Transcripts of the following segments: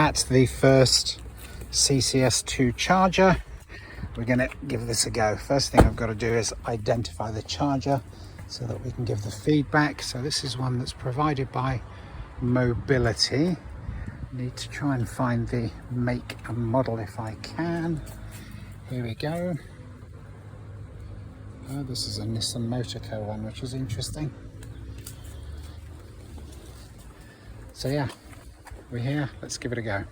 at the first CCS2 charger. We're going to give this a go. First thing I've got to do is identify the charger so that we can give the feedback. So this is one that's provided by Mobility. Need to try and find the make and model if I can. Here we go. Oh, this is a Nissan Motorco one, which is interesting. So yeah, we're here. Let's give it a go.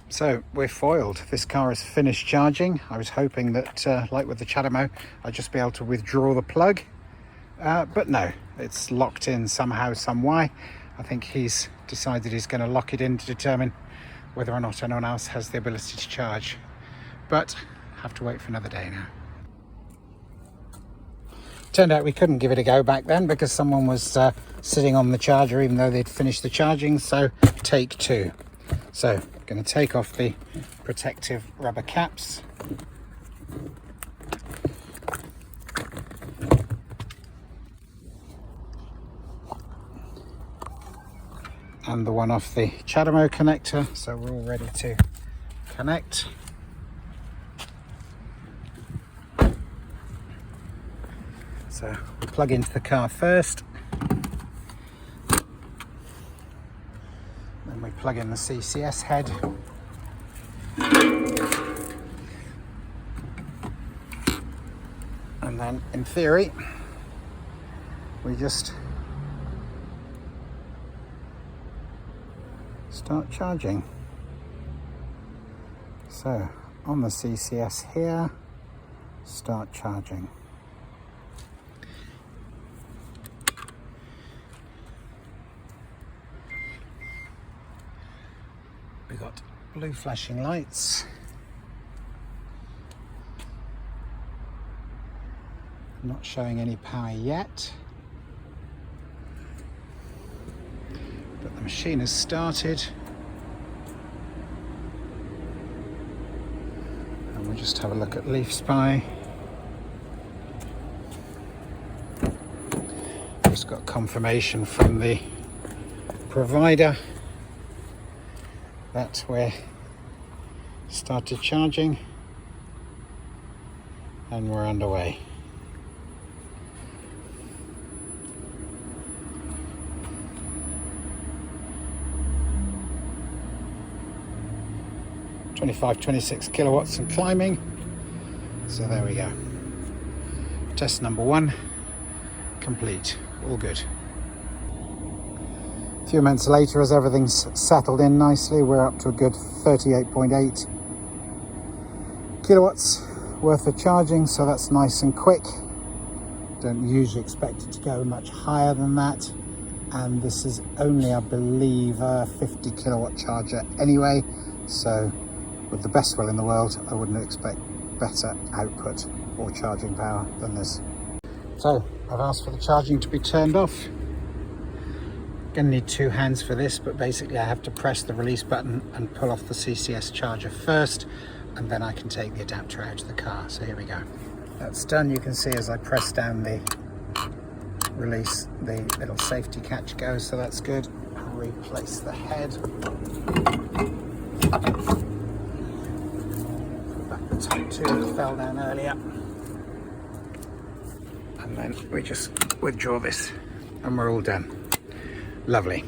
So we're foiled. This car is finished charging. I was hoping that, like with the Chademo, I'd just be able to withdraw the plug. But no, it's locked in somehow, some way. I think he's decided he's going to lock it in to determine whether or not anyone else has the ability to charge. But have to wait for another day now. Turned out we couldn't give it a go back then because someone was sitting on the charger even though they'd finished the charging. So take two. So going to take off the protective rubber caps. And the one off the Chademo connector. So we're all ready to connect. So we'll plug into the car first. Then we plug in the CCS head. And then in theory, we just start charging. So on the CCS here, start charging. We've got blue flashing lights. Not showing any power yet. But the machine has started. And we'll just have a look at leaf spy. Just got confirmation from the provider that we're started charging and we're underway. (25-26 kilowatts and climbing). So there we go. Test number 1 complete. All good. A few minutes later, as everything's settled in nicely, we're up to a good 38.8 kilowatts worth of charging, so that's nice and quick. Don't usually expect it to go much higher than that, and this is only, I believe, a 50 kilowatt charger anyway, so with the best will in the world, I wouldn't expect better output or charging power than this. So I've asked for the charging to be turned off. Gonna need 2 hands for this, but basically I have to press the release button and pull off the CCS charger first, and then I can take the adapter out of the car. So here we go. That's done. You can see as I press down the release, the little safety catch goes, so that's good. Replace the head. Put back the top 2 that fell down earlier. And then we just withdraw this and we're all done. Lovely.